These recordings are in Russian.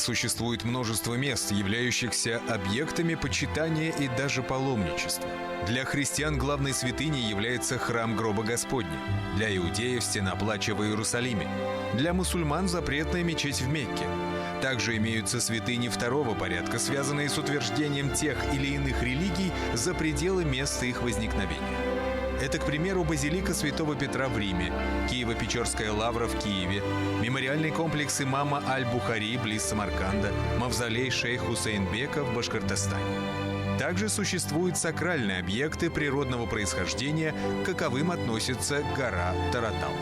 существует множество мест, являющихся объектами почитания и даже паломничества. Для христиан главной святыней является храм гроба Господня. Для иудеев – стена плача в Иерусалиме. Для мусульман – запретная мечеть в Мекке. Также имеются святыни второго порядка, связанные с утверждением тех или иных религий за пределы места их возникновения. Это, к примеру, базилика Святого Петра в Риме, Киево-Печорская лавра в Киеве, мемориальный комплекс имама Аль-Бухари близ Самарканда, мавзолей шейх Хусейнбека в Башкортостане. Также существуют сакральные объекты природного происхождения, к каковым относится гора Таратал.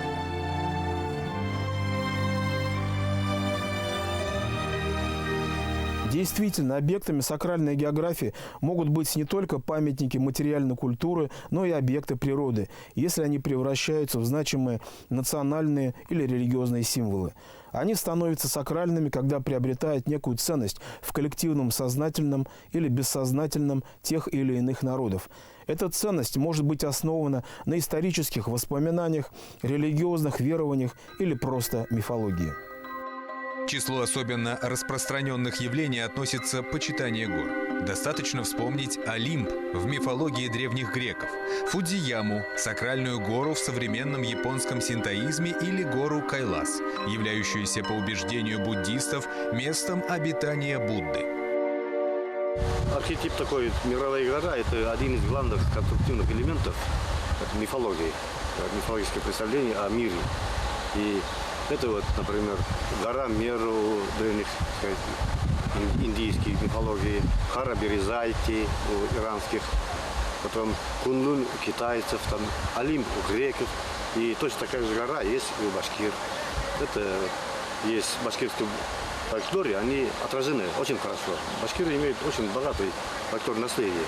Действительно, объектами сакральной географии могут быть не только памятники материальной культуры, но и объекты природы, если они превращаются в значимые национальные или религиозные символы. Они становятся сакральными, когда приобретают некую ценность в коллективном сознательном или бессознательном тех или иных народов. Эта ценность может быть основана на исторических воспоминаниях, религиозных верованиях или просто мифологии. К числу особенно распространенных явлений относится почитание гор. Достаточно вспомнить Олимп в мифологии древних греков, Фудзияму – сакральную гору в современном японском синтоизме, или гору Кайлас, являющуюся по убеждению буддистов местом обитания Будды. Архетип такой мировая гора – это один из главных конструктивных элементов мифологии, мифологическое представление о мире. И это вот, например, гора Меру древних, индийских мифологий, Хараберизайти у иранских, потом Кунлун у китайцев, там Олимп у греков. И точно такая же гора есть и у башкир. Это есть в башкирском фольклоре, они отражены очень хорошо. Башкиры имеют очень богатый фольклорное наследие.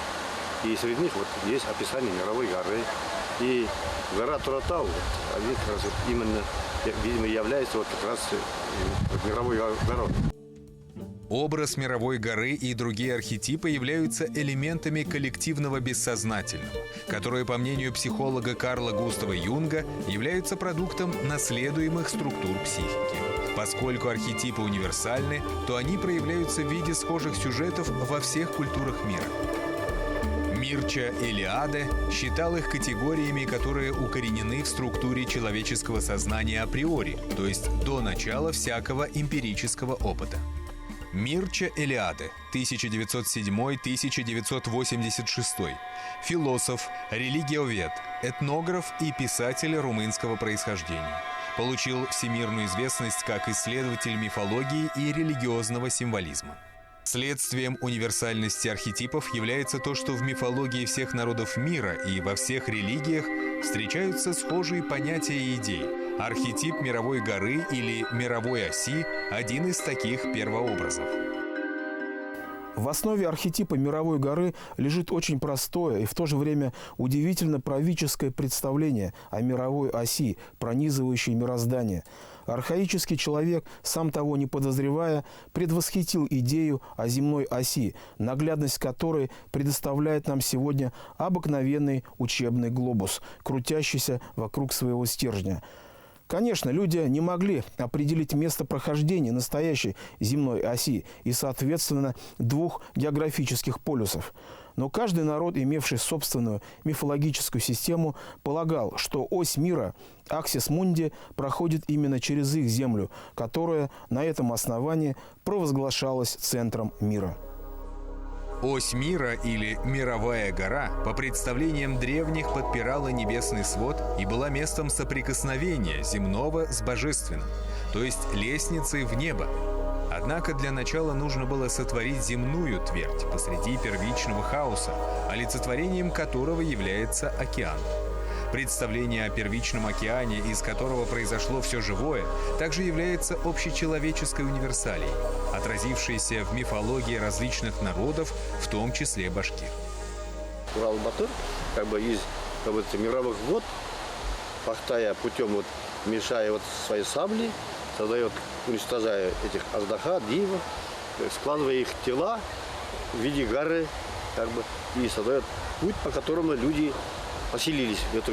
И среди них вот есть описание мировой горы. И гора Таратал, они как раз именно, видимо, является вот как раз мировой горой. Образ мировой горы и другие архетипы являются элементами коллективного бессознательного, которые, по мнению психолога Карла Густава Юнга, являются продуктом наследуемых структур психики. Поскольку архетипы универсальны, то они проявляются в виде схожих сюжетов во всех культурах мира. Мирча Элиаде считал их категориями, которые укоренены в структуре человеческого сознания априори, то есть до начала всякого эмпирического опыта. Мирча Элиаде, 1907-1986, философ, религиовед, этнограф и писатель румынского происхождения. Получил всемирную известность как исследователь мифологии и религиозного символизма. Следствием универсальности архетипов является то, что в мифологии всех народов мира и во всех религиях встречаются схожие понятия и идеи. Архетип мировой горы или мировой оси – один из таких первообразов. В основе архетипа мировой горы лежит очень простое и в то же время удивительно правительское представление о мировой оси, пронизывающей мироздание. Архаический человек, сам того не подозревая, предвосхитил идею о земной оси, наглядность которой предоставляет нам сегодня обыкновенный учебный глобус, крутящийся вокруг своего стержня. Конечно, люди не могли определить место прохождения настоящей земной оси и, соответственно, двух географических полюсов. Но каждый народ, имевший собственную мифологическую систему, полагал, что ось мира, Аксис Мунди, проходит именно через их землю, которая на этом основании провозглашалась центром мира. Ось мира или мировая гора, по представлениям древних, подпирала небесный свод и была местом соприкосновения земного с божественным, то есть лестницей в небо. Однако для начала нужно было сотворить земную твердь посреди первичного хаоса, олицетворением которого является океан. Представление о первичном океане, из которого произошло все живое, также является общечеловеческой универсалией, отразившейся в мифологии различных народов, в том числе башкир. Урал-Батыр, из мировых вод, пахтая путем, мешая свои сабли, создает, уничтожая этих аздаха, дива, складывая их тела в виде горы, и создает путь, по которому люди поселились в эту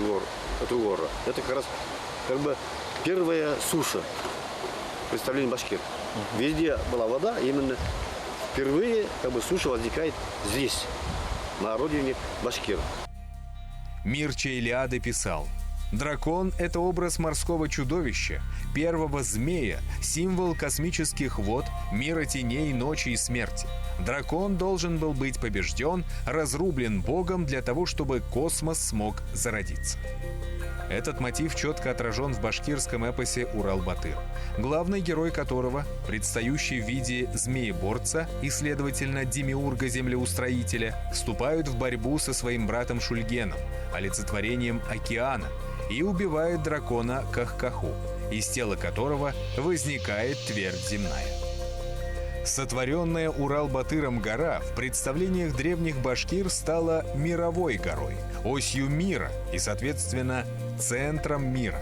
гору. Это как раз первая суша представления башкир. Везде была вода, именно впервые суша возникает здесь, на родине башкиров. Мирча Илиады писал: «Дракон – это образ морского чудовища, первого змея, символ космических вод, мира теней, ночи и смерти. Дракон должен был быть побежден, разрублен Богом для того, чтобы космос смог зародиться». Этот мотив четко отражен в башкирском эпосе «Урал-Батыр», главный герой которого, предстающий в виде змееборца и, следовательно, демиурга-землеустроителя, вступают в борьбу со своим братом Шульгеном, олицетворением океана, и убивает дракона Кахкаху, из тела которого возникает твердь земная. Сотворенная Урал-Батыром гора в представлениях древних башкир стала мировой горой, осью мира и, соответственно, центром мира.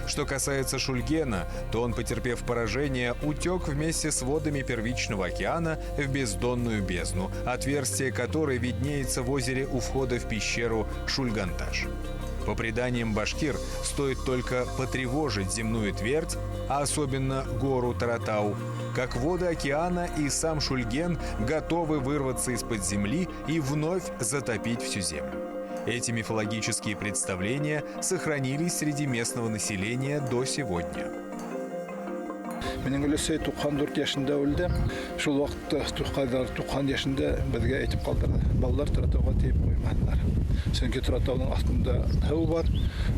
Что касается Шульгена, то он, потерпев поражение, утек вместе с водами первичного океана в бездонную бездну, отверстие которой виднеется в озере у входа в пещеру Шульганташ. По преданиям башкир, стоит только потревожить земную твердь, а особенно гору Таратау, как воды океана и сам Шульген готовы вырваться из-под земли и вновь затопить всю землю. Эти мифологические представления сохранились среди местного населения до сегодня. Менің үлесі 94 yaşında өлді. Шул вакытта 90 yaşında бізге айтып қалдырды. Балалар Таратауға тиіп қоймадылар. Сөнки Таратаудың астында хау бар.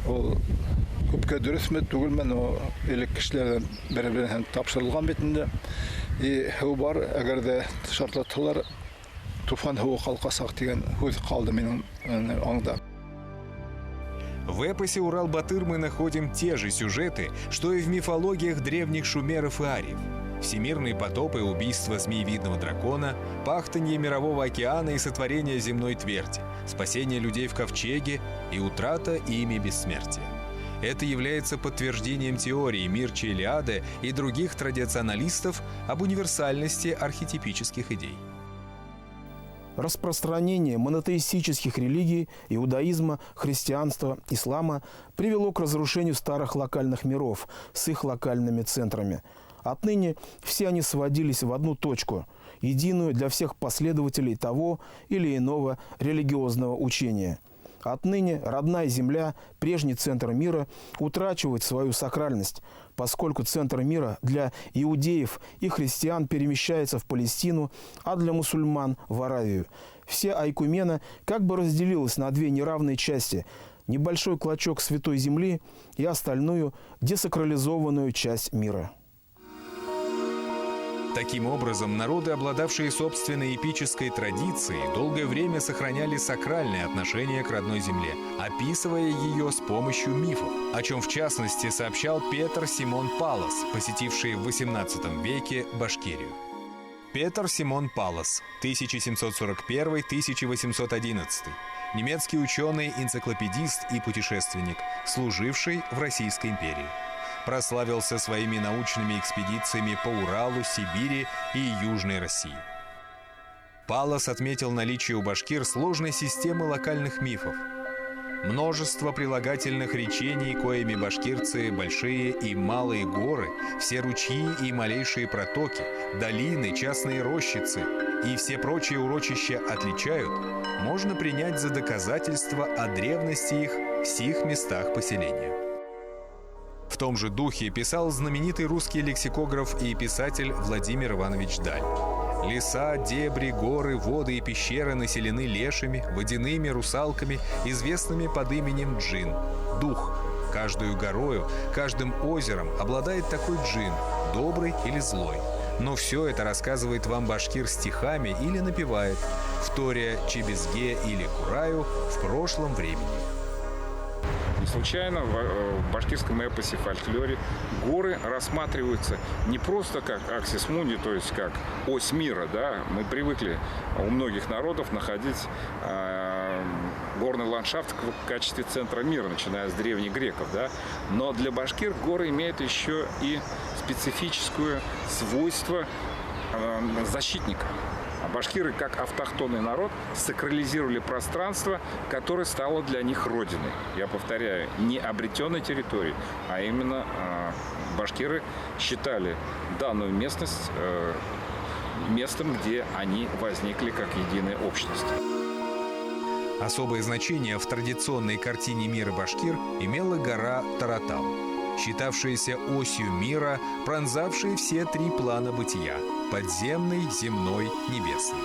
Ол көпкә дөресме түгелме, но элек кешеләрдән бер-беренә тапшырылган битендә. Хау бар, әгәр дә шартлатсалар, туфан хау калкасак дигән сүз калды минем аңда. В эпосе «Урал-Батыр» мы находим те же сюжеты, что и в мифологиях древних шумеров и ариев. Всемирный потоп и убийство змеевидного дракона, пахтанье мирового океана и сотворение земной тверди, спасение людей в ковчеге и утрата ими бессмертия. Это является подтверждением теории Мирча Илиады и других традиционалистов об универсальности архетипических идей. Распространение монотеистических религий, иудаизма, христианства, ислама привело к разрушению старых локальных миров с их локальными центрами. Отныне все они сводились в одну точку, единую для всех последователей того или иного религиозного учения. Отныне родная земля, прежний центр мира, утрачивает свою сакральность, поскольку центр мира для иудеев и христиан перемещается в Палестину, а для мусульман – в Аравию. Вся айкумена как бы разделилась на две неравные части – небольшой клочок Святой Земли и остальную десакрализованную часть мира. Таким образом, народы, обладавшие собственной эпической традицией, долгое время сохраняли сакральное отношение к родной земле, описывая ее с помощью мифов, о чем в частности сообщал Петр Симон Паллас, посетивший в XVIII веке Башкирию. Петр Симон Паллас, 1741-1811, немецкий ученый, энциклопедист и путешественник, служивший в Российской империи. Прославился своими научными экспедициями по Уралу, Сибири и Южной России. Паллас отметил наличие у башкир сложной системы локальных мифов. Множество прилагательных речений, коими башкирцы, большие и малые горы, все ручьи и малейшие протоки, долины, частные рощицы и все прочие урочища отличают, можно принять за доказательство о древности их в сих местах поселения. В том же духе писал знаменитый русский лексикограф и писатель Владимир Иванович Даль. Леса, дебри, горы, воды и пещеры населены лешами, водяными русалками, известными под именем джин – дух. Каждую горою, каждым озером обладает такой джин – добрый или злой. Но все это рассказывает вам башкир стихами или напевает, вторя Чебезге или Кураю в прошлом времени. Не случайно в башкирском эпосе, фольклоре горы рассматриваются не просто как аксис мунди, то есть как ось мира. Да? Мы привыкли у многих народов находить горный ландшафт в качестве центра мира, начиная с древних греков. Да? Но для башкир горы имеют еще и специфическое свойство защитника. А башкиры, как автохтонный народ, сакрализировали пространство, которое стало для них родиной. Я повторяю, не обретенной территорией, а именно башкиры считали данную местность местом, где они возникли как единая общность. Особое значение в традиционной картине мира башкир имела гора Таратау, считавшаяся осью мира, пронзавшей все три плана бытия – подземный, земной, небесный.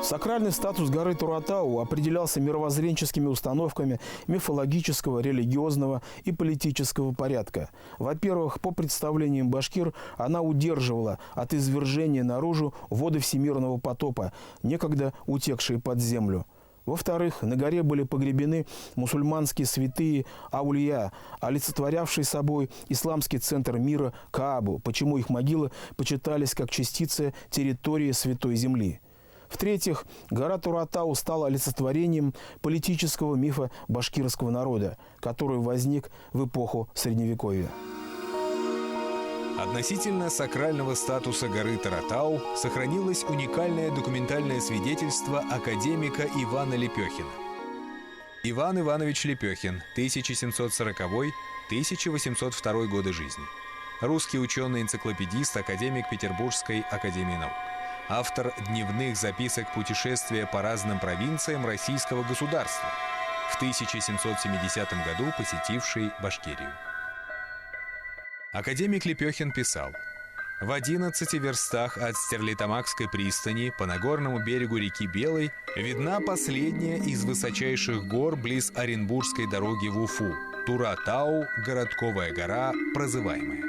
Сакральный статус горы Таратау определялся мировоззренческими установками мифологического, религиозного и политического порядка. Во-первых, по представлениям башкир, она удерживала от извержения наружу воды всемирного потопа, некогда утекшие под землю. Во-вторых, на горе были погребены мусульманские святые аулия, олицетворявшие собой исламский центр мира Каабу, почему их могилы почитались как частицы территории Святой Земли. В-третьих, гора Таратау стала олицетворением политического мифа башкирского народа, который возник в эпоху Средневековья. Относительно сакрального статуса горы Таратау сохранилось уникальное документальное свидетельство академика Ивана Лепехина. Иван Иванович Лепехин, 1740-1802 годы жизни. Русский ученый-энциклопедист, академик Петербургской академии наук. Автор дневных записок путешествия по разным провинциям российского государства, в 1770 году посетивший Башкирию. Академик Лепехин писал: «В 11 верстах от Стерлитамакской пристани по Нагорному берегу реки Белой видна последняя из высочайших гор близ Оренбургской дороги в Уфу – Таратау, городковая гора, прозываемая.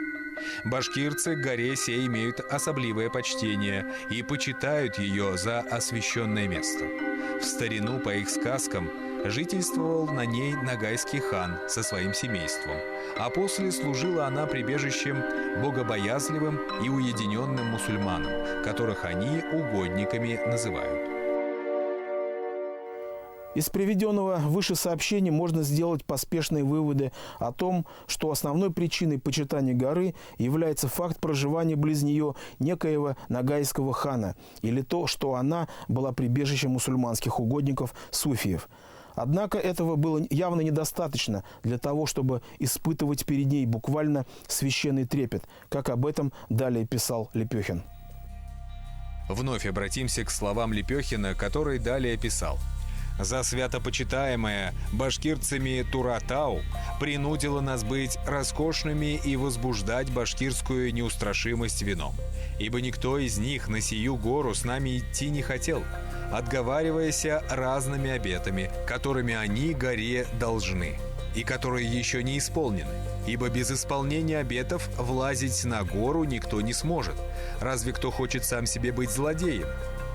Башкирцы к горе сей имеют особливое почтение и почитают ее за освященное место. В старину, по их сказкам, жительствовал на ней нагайский хан со своим семейством, а после служила она прибежищем богобоязливым и уединенным мусульманам, которых они угодниками называют». Из приведенного выше сообщения можно сделать поспешные выводы о том, что основной причиной почитания горы является факт проживания близ нее некоего нагайского хана или то, что она была прибежищем мусульманских угодников суфиев. Однако этого было явно недостаточно для того, чтобы испытывать перед ней буквально священный трепет, как об этом далее писал Лепехин. Вновь обратимся к словам Лепехина, который далее писал: «За святопочитаемое башкирцами Таратау принудило нас быть роскошными и возбуждать башкирскую неустрашимость вином, ибо никто из них на сию гору с нами идти не хотел, отговариваясь разными обетами, которыми они горе должны, и которые еще не исполнены, ибо без исполнения обетов влазить на гору никто не сможет, разве кто хочет сам себе быть злодеем.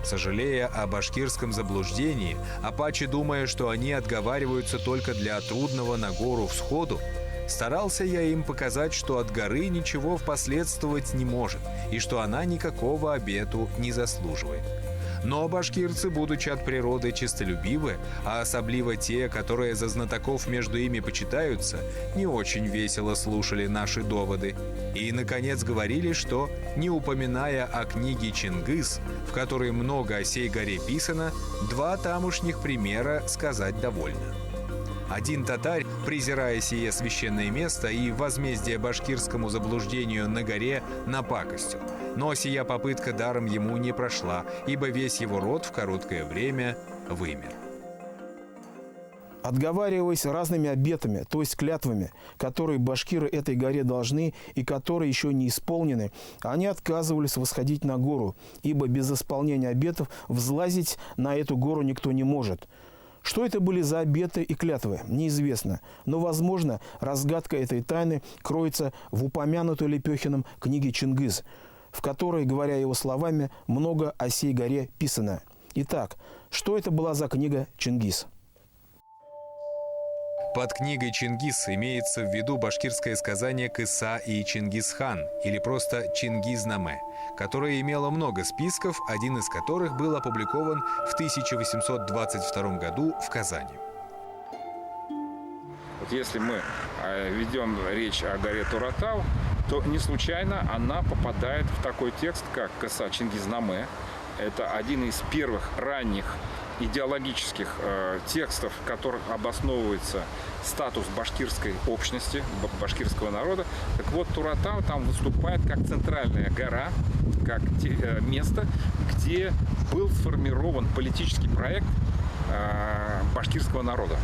Сожалея о башкирском заблуждении, а паче думая, что они отговариваются только для трудного на гору всходу, старался я им показать, что от горы ничего впоследствовать не может, и что она никакого обету не заслуживает. Но башкирцы, будучи от природы честолюбивы, а особливо те, которые за знатоков между ими почитаются, не очень весело слушали наши доводы. И, наконец, говорили, что, не упоминая о книге «Чингис», в которой много о сей горе писано, два тамошних примера сказать довольно. Один татарь, презирая сие священное место и возмездие башкирскому заблуждению на горе, напакостил. Но сия попытка даром ему не прошла, ибо весь его род в короткое время вымер. Отговариваясь разными обетами, то есть клятвами, которые башкиры этой горе должны и которые еще не исполнены, они отказывались восходить на гору, ибо без исполнения обетов взлазить на эту гору никто не может. Что это были за обеты и клятвы, неизвестно, но, возможно, разгадка этой тайны кроется в упомянутой Лепехиным книге «Чингис», в которой, говоря его словами, много о сей горе писано. Итак, что это была за книга «Чингис»? Под книгой «Чингис» имеется в виду башкирское сказание «Кыса и Чингисхан» или просто «Чингизнаме», которое имело много списков, один из которых был опубликован в 1822 году в Казани. Вот если мы ведем речь о горе Таратау, то не случайно она попадает в такой текст, как «Кыса Чингизнаме». Это один из первых ранних идеологических текстов, в которых обосновывается статус башкирской общности, башкирского народа. Так вот, Туратау там выступает как центральная гора, как место, где был сформирован политический проект башкирского народа.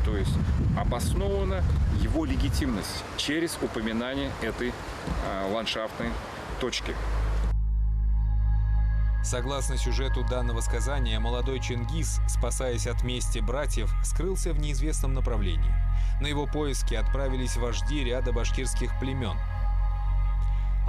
То есть обоснована его легитимность через упоминание этой ландшафтной точки. Согласно сюжету данного сказания, молодой Чингис, спасаясь от мести братьев, скрылся в неизвестном направлении. На его поиски отправились вожди ряда башкирских племен.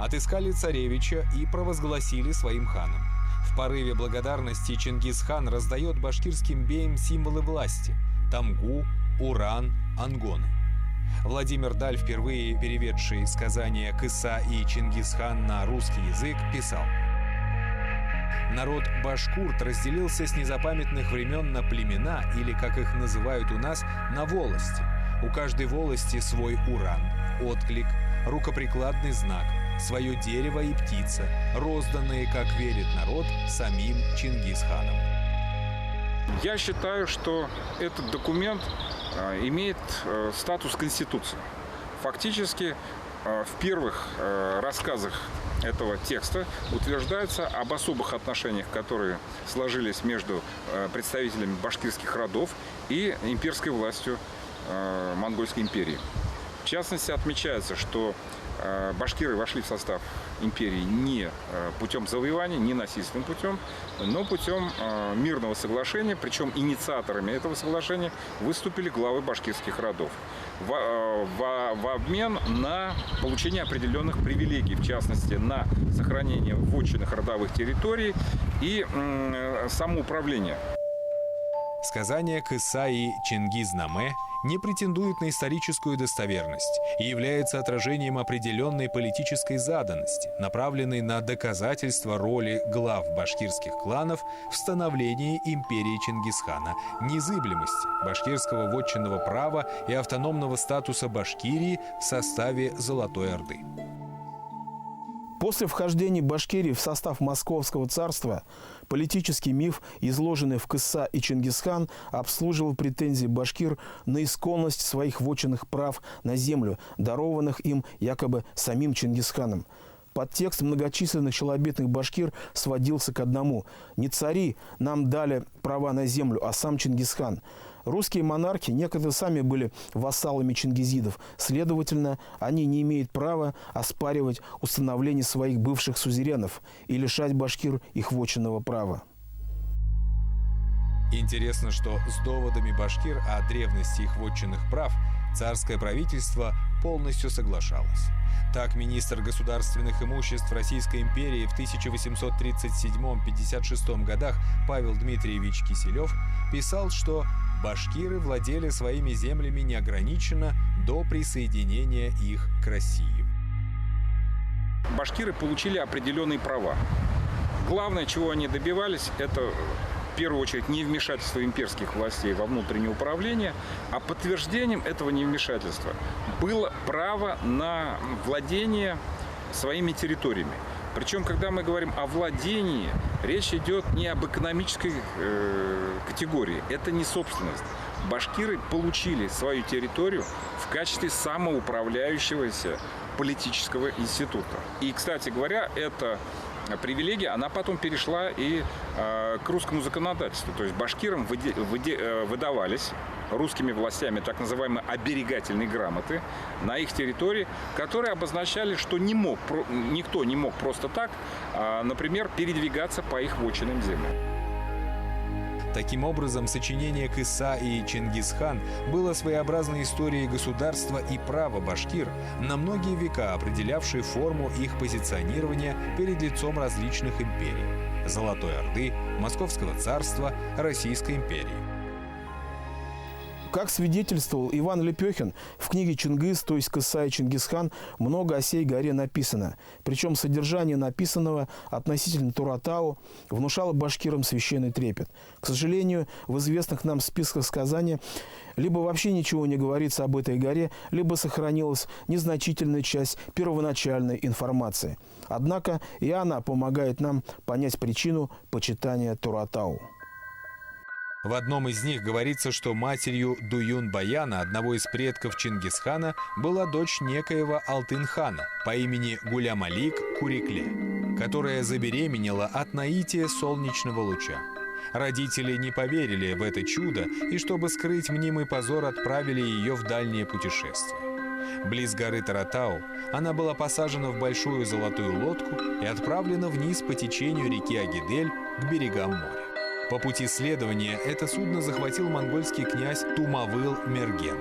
Отыскали царевича и провозгласили своим ханом. В порыве благодарности Чингисхан раздает башкирским беям символы власти – тамгу, уран, ангоны. Владимир Даль, впервые переведший сказания «Кыса» и «Чингисхан» на русский язык, писал: «Народ башкурт разделился с незапамятных времен на племена, или, как их называют у нас, на волости. У каждой волости свой уран, отклик, рукоприкладный знак, свое дерево и птица, розданные, как верит народ, самим Чингисханом». Я считаю, что этот документ имеет статус Конституции. Фактически в первых рассказах этого текста утверждается об особых отношениях, которые сложились между представителями башкирских родов и имперской властью Монгольской империи. В частности, отмечается, что башкиры вошли в состав империи не путем завоевания, не насильственным путем, но путем мирного соглашения. Причем инициаторами этого соглашения выступили главы башкирских родов в обмен на получение определенных привилегий, в частности, на сохранение вотчинных родовых территорий и самоуправление. Сказание «Кыса» и «Чингизнаме» не претендует на историческую достоверность и является отражением определенной политической заданности, направленной на доказательство роли глав башкирских кланов в становлении империи Чингисхана, незыблемости башкирского вотчинного права и автономного статуса Башкирии в составе Золотой Орды. После вхождения Башкирии в состав Московского царства политический миф, изложенный в «Кыса» и «Чингисхан», обслуживал претензии башкир на исконность своих вотчинных прав на землю, дарованных им якобы самим Чингисханом. Подтекст многочисленных челобитных башкир сводился к одному: не цари нам дали права на землю, а сам Чингисхан. Русские монархи некогда сами были вассалами чингизидов, следовательно, они не имеют права оспаривать установление своих бывших сузеренов и лишать башкир их вотчинного права. Интересно, что с доводами башкир о древности их вотчинных прав царское правительство полностью соглашалось. Так, министр государственных имуществ Российской империи в 1837-56 годах Павел Дмитриевич Киселев писал, что башкиры владели своими землями неограниченно до присоединения их к России. Башкиры получили определенные права. Главное, чего они добивались, это в первую очередь не вмешательство имперских властей во внутреннее управление, а подтверждением этого невмешательства было право на владение своими территориями. Причем, когда мы говорим о владении, речь идет не об экономической категории. Это не собственность. Башкиры получили свою территорию в качестве самоуправляющегося политического института. И, кстати говоря, эта привилегия, она потом перешла и к русскому законодательству. То есть башкирам выдавались русскими властями так называемые оберегательные грамоты на их территории, которые обозначали, что никто не мог просто так, например, передвигаться по их вотчинным землям. Таким образом, сочинение «Кыса» и «Чингисхан» было своеобразной историей государства и права башкир, на многие века определявшей форму их позиционирования перед лицом различных империй – Золотой Орды, Московского царства, Российской империи. Как свидетельствовал Иван Лепехин, в книге «Чингис», то есть «Кысай Чингисхан», много о сей горе написано. Причем содержание написанного относительно Туратау внушало башкирам священный трепет. К сожалению, в известных нам списках сказания либо вообще ничего не говорится об этой горе, либо сохранилась незначительная часть первоначальной информации. Однако и она помогает нам понять причину почитания Туратау. В одном из них говорится, что матерью Дуюн-Баяна, одного из предков Чингисхана, была дочь некоего Алтын-хана по имени Гулямалик Курикле, которая забеременела от наития солнечного луча. Родители не поверили в это чудо и, чтобы скрыть мнимый позор, отправили ее в дальнее путешествие. Близ горы Туратау она была посажена в большую золотую лодку и отправлена вниз по течению реки Агидель к берегам моря. По пути следования это судно захватил монгольский князь Тумавыл Мерген.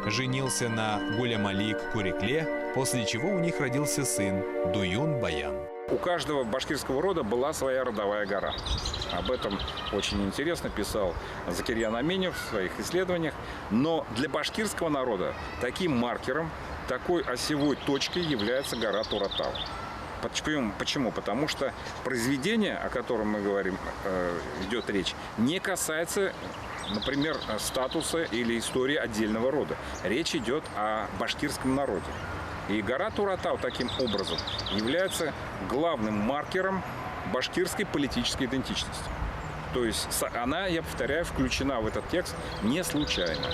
Женился на Гулямалик Курикле, после чего у них родился сын Дуюн-Баян. У каждого башкирского рода была своя родовая гора. Об этом очень интересно писал Закирьян Аменев в своих исследованиях. Но для башкирского народа таким маркером, такой осевой точкой является гора Туратау. Почему? Потому что произведение, о котором мы говорим, идет речь, не касается, например, статуса или истории отдельного рода. Речь идет о башкирском народе. И гора Туратау таким образом является главным маркером башкирской политической идентичности. То есть она, я повторяю, включена в этот текст не случайно.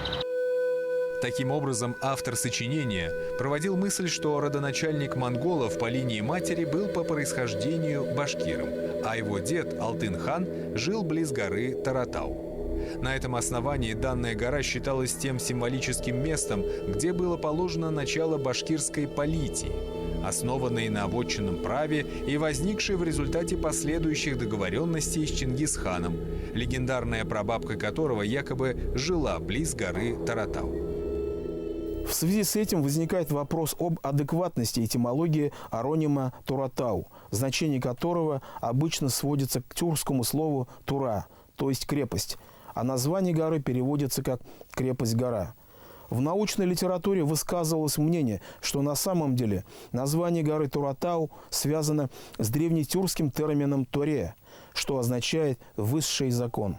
Таким образом, автор сочинения проводил мысль, что родоначальник монголов по линии матери был по происхождению башкиром, а его дед Алтын-хан жил близ горы Туратау. На этом основании данная гора считалась тем символическим местом, где было положено начало башкирской политии, основанной на вотчинном праве и возникшей в результате последующих договоренностей с Чингисханом, легендарная прабабка которого якобы жила близ горы Туратау. В связи с этим возникает вопрос об адекватности этимологии аронима Туратау, значение которого обычно сводится к тюркскому слову «тура», то есть «крепость», а название горы переводится как «крепость-гора». В научной литературе высказывалось мнение, что на самом деле название горы Туратау связано с древнетюркским термином «туре», что означает «высший закон».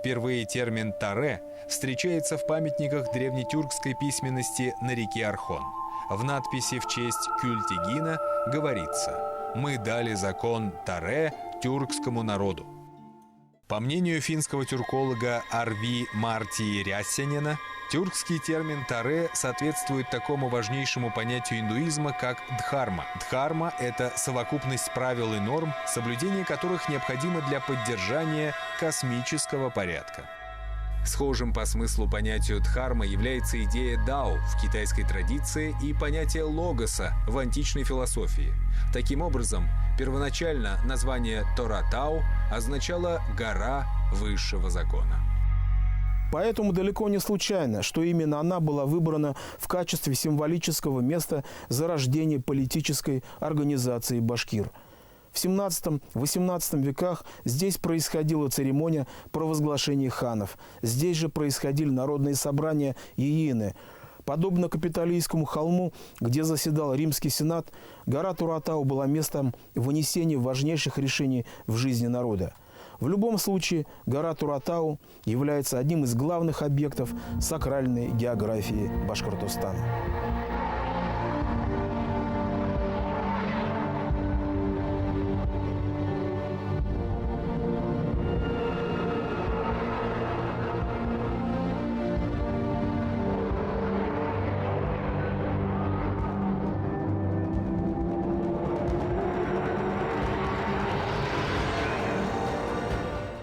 Впервые термин «таре» встречается в памятниках древнетюркской письменности на реке Архон. В надписи в честь Кюльтигина говорится: «Мы дали закон таре тюркскому народу». По мнению финского тюрколога Арви Марти Рясянина, тюркский термин «таре» соответствует такому важнейшему понятию индуизма, как дхарма. Дхарма – это совокупность правил и норм, соблюдение которых необходимо для поддержания космического порядка. Схожим по смыслу понятию дхарма является идея дао в китайской традиции и понятие логоса в античной философии. Таким образом, первоначально название Туратау означало «гора высшего закона». Поэтому далеко не случайно, что именно она была выбрана в качестве символического места зарождения политической организации башкир. В 17-18 веках здесь происходила церемония провозглашения ханов. Здесь же происходили народные собрания Иины. Подобно Капитолийскому холму, где заседал Римский сенат, гора Туратау была местом вынесения важнейших решений в жизни народа. В любом случае, гора Туратау является одним из главных объектов сакральной географии Башкортостана.